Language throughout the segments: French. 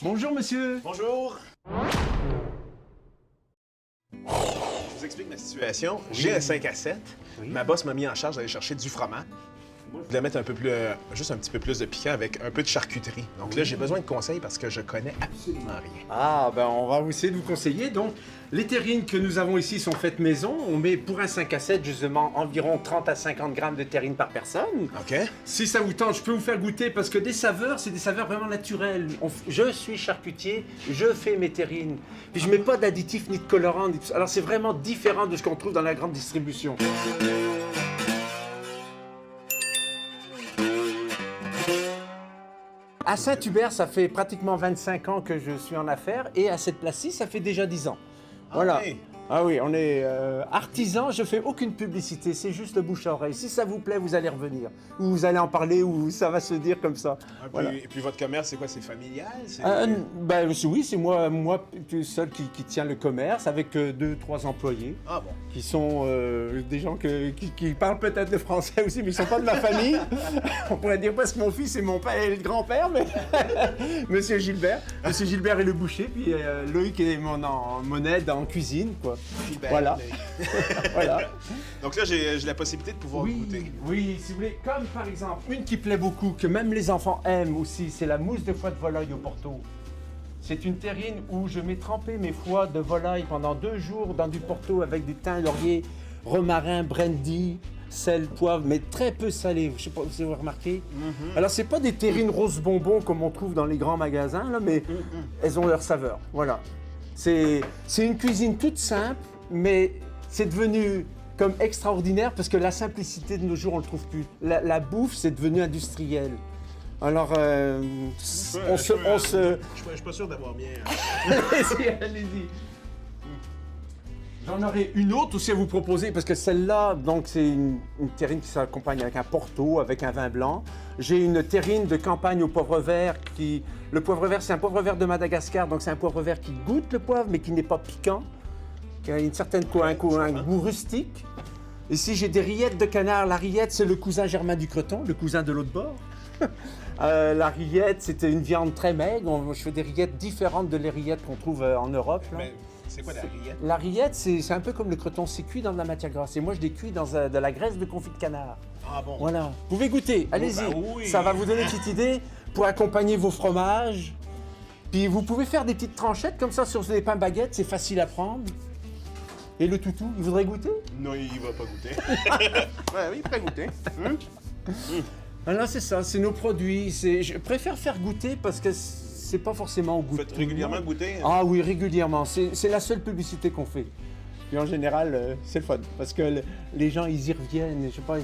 Bonjour monsieur. Bonjour! Je vous explique ma situation. J'ai un 5 à 7. Oui. Ma boss m'a mis en charge d'aller chercher du fromage. Je voulais mettre un peu plus, juste un petit peu plus de piquant avec un peu de charcuterie. Donc là, j'ai besoin de conseils parce que je connais absolument rien. Ah, ben on va essayer de vous conseiller. Donc, les terrines que nous avons ici sont faites maison. On met pour un 5 à 7, justement, environ 30 à 50 grammes de terrine par personne. OK? Si ça vous tente, je peux vous faire goûter parce que des saveurs, c'est des saveurs vraiment naturelles. Je suis charcutier, je fais mes terrines. Puis je mets pas d'additifs ni de colorants. Alors c'est vraiment différent de ce qu'on trouve dans la grande distribution. À Saint-Hubert, ça fait pratiquement 25 ans que je suis en affaires et à cette place-ci, ça fait déjà 10 ans. Voilà. oui. Ah oui, on est artisan, je fais aucune publicité, c'est juste le bouche à oreille. Si ça vous plaît, vous allez revenir. Ou vous allez en parler, ou ça va se dire comme ça. Voilà. Et puis votre commerce, c'est quoi? C'est familial? Ben, oui, c'est moi seul qui tient le commerce avec 2-3 employés. Ah bon? Qui sont des gens qui parlent peut-être le français aussi, mais ils sont pas de ma famille. On pourrait dire parce que mon fils et mon père et le grand-père, mais Monsieur Gilbert. Monsieur Gilbert est le boucher, puis Loïc est mon aide en cuisine, quoi. Gilbert, Voilà. Voilà. Donc là, j'ai la possibilité de pouvoir goûter. Oui, si vous voulez. Comme par exemple, une qui plaît beaucoup, que même les enfants aiment aussi, c'est la mousse de foie de volaille au Porto. C'est une terrine où je mets tremper mes foies de volaille pendant 2 jours dans du Porto avec du thym, laurier, romarin, brandy, sel, poivre, mais très peu salé. Je sais pas si vous avez remarqué. Alors, c'est pas des terrines roses bonbons comme on trouve dans les grands magasins, là, mais elles ont leur saveur. Voilà. C'est une cuisine toute simple, mais c'est devenu comme extraordinaire parce que la simplicité de nos jours, on le trouve plus. La bouffe, c'est devenu industriel. Alors, Je suis pas sûr d'avoir bien... Allez-y. J'en aurai une autre aussi à vous proposer parce que celle-là, donc c'est une terrine qui s'accompagne avec un Porto, avec un vin blanc. J'ai une terrine de campagne au poivre vert qui... Le poivre vert, c'est un poivre vert de Madagascar, donc c'est un poivre vert qui goûte le poivre mais qui n'est pas piquant, qui a une certaine un goût rustique. Ici, j'ai des rillettes de canard. La rillette, c'est le cousin germain du creton, le cousin de l'autre bord. La rillette, c'était une viande très maigre. Je fais des rillettes différentes de les rillettes qu'on trouve en Europe. Là. Mais c'est quoi la rillette? La rillette, c'est un peu comme le creton, c'est cuit dans de la matière grasse. Et moi, je les cuis dans de la graisse de confit de canard. Ah bon? Voilà. Vous pouvez goûter, allez-y. Ben oui. Ça va vous donner une petite idée pour accompagner vos fromages. Puis vous pouvez faire des petites tranchettes comme ça sur des pains baguettes, c'est facile à prendre. Et le toutou, il voudrait goûter? Non, il va pas goûter. Ouais, oui, il pourrait goûter. Alors c'est ça, c'est nos produits. Je préfère faire goûter parce que c'est pas forcément au goût. Vous faites régulièrement goûter? Ah oui, régulièrement. C'est la seule publicité qu'on fait. Puis en général, c'est le fun parce que les gens, ils y reviennent. Je sais pas,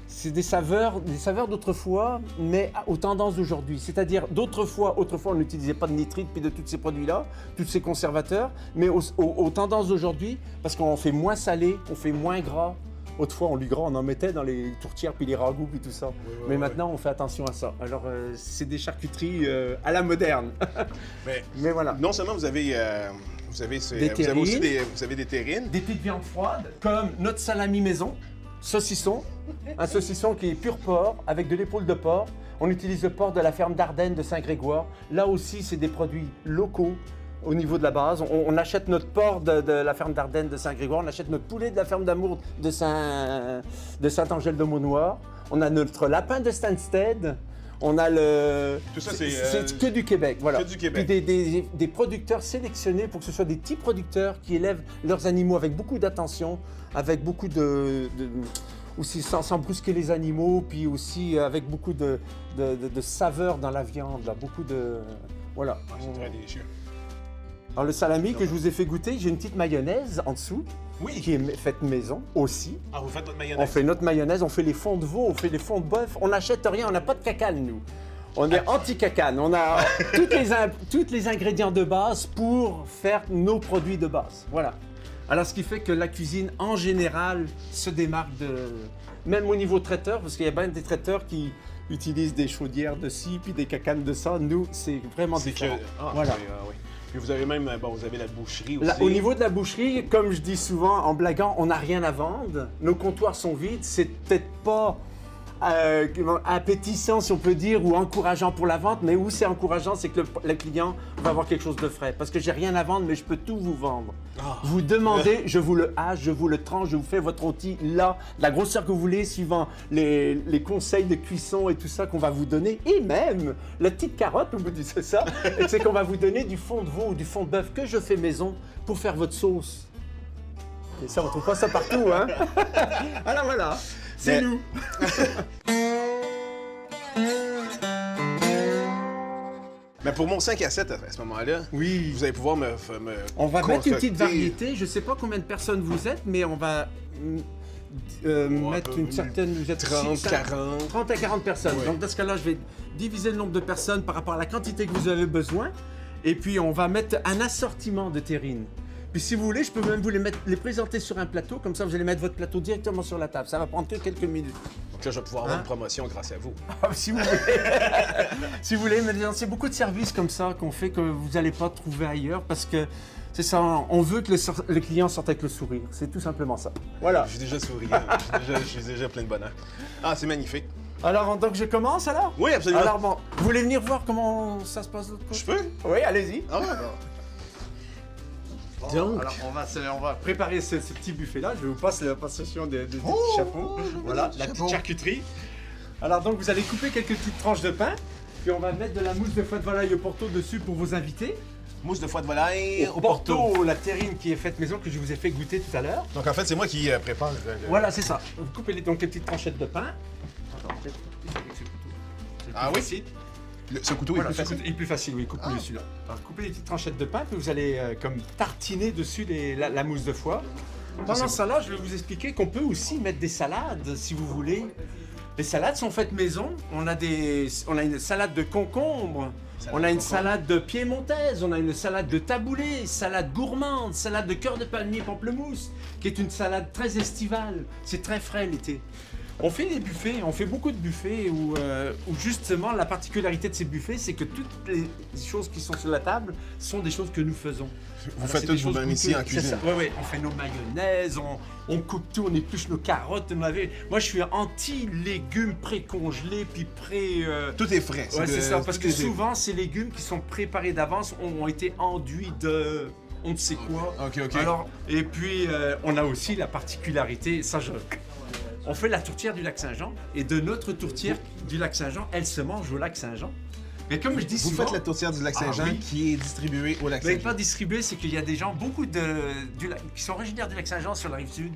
c'est des saveurs d'autrefois, mais aux tendances d'aujourd'hui. C'est-à-dire autrefois, on n'utilisait pas de nitrite puis de tous ces produits-là, tous ces conservateurs, mais aux tendances d'aujourd'hui, parce qu'on fait moins salé, on fait moins gras. Autrefois, on en mettait dans les tourtières puis les ragoûts puis tout ça. Mais maintenant, on fait attention à ça. Alors, c'est des charcuteries à la moderne. Mais voilà. Non seulement vous avez aussi des terrines. Des petites viandes froides, comme notre salami maison, saucisson. Un saucisson qui est pur porc, avec de l'épaule de porc. On utilise le porc de la ferme d'Ardennes de Saint-Grégoire. Là aussi, c'est des produits locaux. Au niveau de la base, on achète notre porc de la ferme d'Ardennes de Saint-Grégoire, on achète notre poulet de la ferme d'Amour de Saint-Angèle-de-Maunoir, on a notre lapin de Stansted, on a le... Tout ça, c'est que du Québec, voilà. Que du Québec. Puis des producteurs sélectionnés pour que ce soit des petits producteurs qui élèvent leurs animaux avec beaucoup d'attention, avec beaucoup aussi sans brusquer les animaux, puis aussi avec beaucoup de saveur dans la viande, là, beaucoup de... Voilà. Ah, c'est très délicieux. Alors le salami que je vous ai fait goûter, j'ai une petite mayonnaise en dessous, Oui. qui est faite maison aussi. Ah, vous faites votre On mayonnaise? fait notre mayonnaise, on fait les fonds de veau, on fait les fonds de bœuf, on n'achète rien, on n'a pas de cacane nous. On est anti-cacane, on a tous les ingrédients de base pour faire nos produits de base. Voilà. Alors ce qui fait que la cuisine en général se démarque même au niveau traiteur, parce qu'il y a bien des traiteurs qui utilisent des chaudières de ci, puis des cacanes de ça. Nous, c'est vraiment différent. Voilà. Oui. Puis vous avez même, vous avez la boucherie aussi. Au niveau de la boucherie, comme je dis souvent en blaguant, on n'a rien à vendre. Nos comptoirs sont vides. C'est peut-être pas appétissant, si on peut dire, ou encourageant pour la vente, mais où c'est encourageant, c'est que le client va avoir quelque chose de frais. Parce que j'ai rien à vendre, mais je peux tout vous vendre. Vous demandez, je vous le hache, je vous le tranche, je vous fais votre rôti là, la grosseur que vous voulez, suivant les conseils de cuisson et tout ça qu'on va vous donner. Et même, la petite carotte, vous me dites c'est ça, c'est qu'on va vous donner du fond de veau ou du fond de bœuf que je fais maison pour faire votre sauce. Et ça, on ne trouve pas ça partout, hein? Alors voilà, c'est nous. Mais pour mon 5 à 7, à ce moment-là, Oui. vous allez pouvoir me On va mettre une petite concocter- variété. Je ne sais pas combien de personnes vous êtes, mais on va mettre une certaine... Vous êtes 30, 600, 40. 30 à 40 personnes. Ouais. Donc dans ce cas-là, je vais diviser le nombre de personnes par rapport à la quantité que vous avez besoin. Et puis on va mettre un assortiment de terrines. Puis si vous voulez, je peux même vous les présenter sur un plateau. Comme ça, vous allez mettre votre plateau directement sur la table. Ça va prendre que quelques minutes. Donc là, je vais pouvoir avoir Hein? une promotion grâce à vous. Si vous voulez. Si vous voulez, mais c'est beaucoup de services comme ça qu'on fait que vous n'allez pas trouver ailleurs parce que c'est ça, on veut que le client sorte avec le sourire. C'est tout simplement ça. Voilà. Je suis déjà souriant. Je suis déjà plein de bonheur. Ah, c'est magnifique. Alors, donc je commence alors? Oui, absolument. Alors bon, vous voulez venir voir comment ça se passe de l'autre côté? Je peux? Oui, allez-y. Ah, Donc, alors on va préparer ce petit buffet-là. Je vous passe la passation des petits chapeaux. Voilà, la petite charcuterie. Alors donc vous allez couper quelques petites tranches de pain, puis on va mettre de la mousse de foie de volaille au Porto dessus pour vos invités. mousse de foie de volaille au Porto, la terrine qui est faite maison que je vous ai fait goûter tout à l'heure. Donc en fait, c'est moi qui prépare le... Voilà, c'est ça. Vous coupez donc les petites tranchettes de pain. Ah oui? Facile. Ce couteau Voilà, est plus facile. Il est plus facile, oui, coupe-le celui-là. Alors, coupez les petites tranchettes de pain, puis vous allez comme tartiner dessus la mousse de foie. Pendant ce temps-là, je vais vous expliquer qu'on peut aussi mettre des salades, si vous voulez. Les salades sont faites maison. On a une salade de concombre, on a une salade de piémontaise, on a une salade de taboulé, salade gourmande, salade de cœur de palmier pamplemousse, qui est une salade très estivale. C'est très frais l'été. On fait des buffets, on fait beaucoup de buffets où justement la particularité de ces buffets, c'est que toutes les choses qui sont sur la table sont des choses que nous faisons. Vous faites tout vous-même ici en cuisine. Oui, on fait nos mayonnaises, on coupe tout, on épluche nos carottes. Moi, je suis anti-légumes pré-congelés, puis Tout est frais. Ouais, c'est ça, parce tout que est- souvent, ces légumes qui sont préparés d'avance ont été enduits de on ne sait quoi. Ok. Alors, et puis, on a aussi la particularité, on fait la tourtière du lac Saint-Jean, et de notre tourtière du lac Saint-Jean, elle se mange au lac Saint-Jean. Mais comme je dis Vous souvent... faites la tourtière du lac Saint-Jean oui. qui est distribuée au lac Mais Saint-Jean. pas distribué, c'est qu'il y a des gens, beaucoup qui sont originaires du lac Saint-Jean sur la rive sud.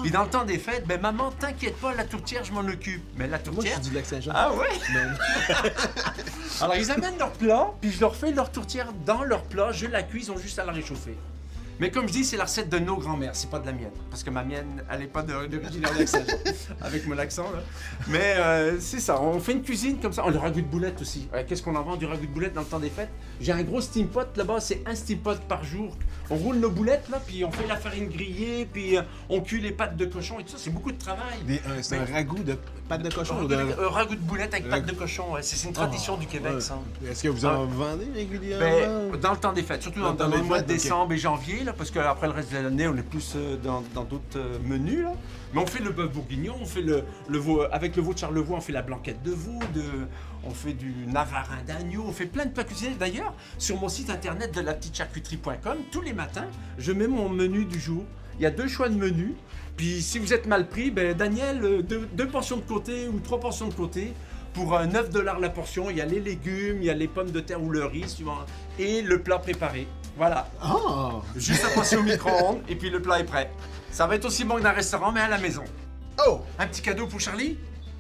Puis dans le temps des fêtes, ben maman, t'inquiète pas, la tourtière, je m'en occupe. Mais la Moi, je tourtière... suis du lac Saint-Jean. Ah ouais? Alors ils amènent leur plat, puis je leur fais leur tourtière dans leur plat, je la cuis, ils ont juste à la réchauffer. Mais comme je dis, c'est la recette de nos grands-mères, c'est pas de la mienne. Parce que ma mienne, elle n'est pas d'origine du lac Saint-Jean, avec mon accent là. Mais c'est ça, on fait une cuisine comme ça. Oh, le ragoût de boulette aussi. Qu'est-ce qu'on en vend du ragoût de boulette dans le temps des fêtes? J'ai un gros steam pot là-bas, c'est un steam pot par jour. On roule nos boulettes là, puis on fait la farine grillée, puis on cuit les pâtes de cochon et tout ça, c'est beaucoup de travail. C'est un ragoût de pâte de cochon ou de... Ragoût de boulette avec pâte de cochon, ouais. C'est une tradition du Québec, Ouais. ça. Est-ce que vous en vendez régulièrement? Ben, dans le temps des fêtes, surtout dans Dans le les mois de fêtes, ok. décembre et janvier, là, parce qu'après le reste de l'année, on est plus dans d'autres menus. Là. Mais on fait le bœuf bourguignon, on fait le veau, avec le veau de Charlevoix, on fait la blanquette de veau, on fait du navarin d'agneau, on fait plein de plats cuisinés. D'ailleurs, sur mon site internet de lapetitecharcuterie.com, tous les matins, je mets mon menu du jour. Il y a 2 choix de menus. Puis si vous êtes mal pris, ben Daniel, 2 portions de côté ou 3 portions de côté. Pour 9 $ la portion, il y a les légumes, il y a les pommes de terre ou le riz, suivant, et le plat préparé. Voilà. Ah! Juste à passer au micro-ondes, et puis le plat est prêt. Ça va être aussi bon que dans un restaurant, mais à la maison. Oh! Un petit cadeau pour Charlie?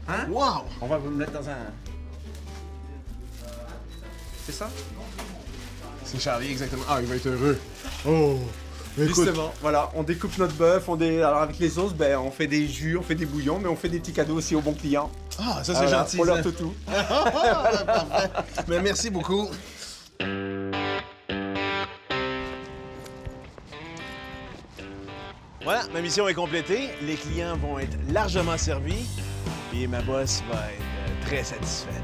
Hein? Wow! On va vous le mettre dans un... C'est ça? C'est Charlie, exactement. Ah, il va être heureux. Oh! Écoute, Justement, voilà, on découpe notre bœuf, alors avec les os, ben, on fait des jus, on fait des bouillons, mais on fait des petits cadeaux aussi aux bons clients. ah, ça c'est Voilà, gentil. pour leur ça. toutou. Parfait. Mais merci beaucoup. Voilà, ma mission est complétée. Les clients vont être largement servis et ma boss va être très satisfaite.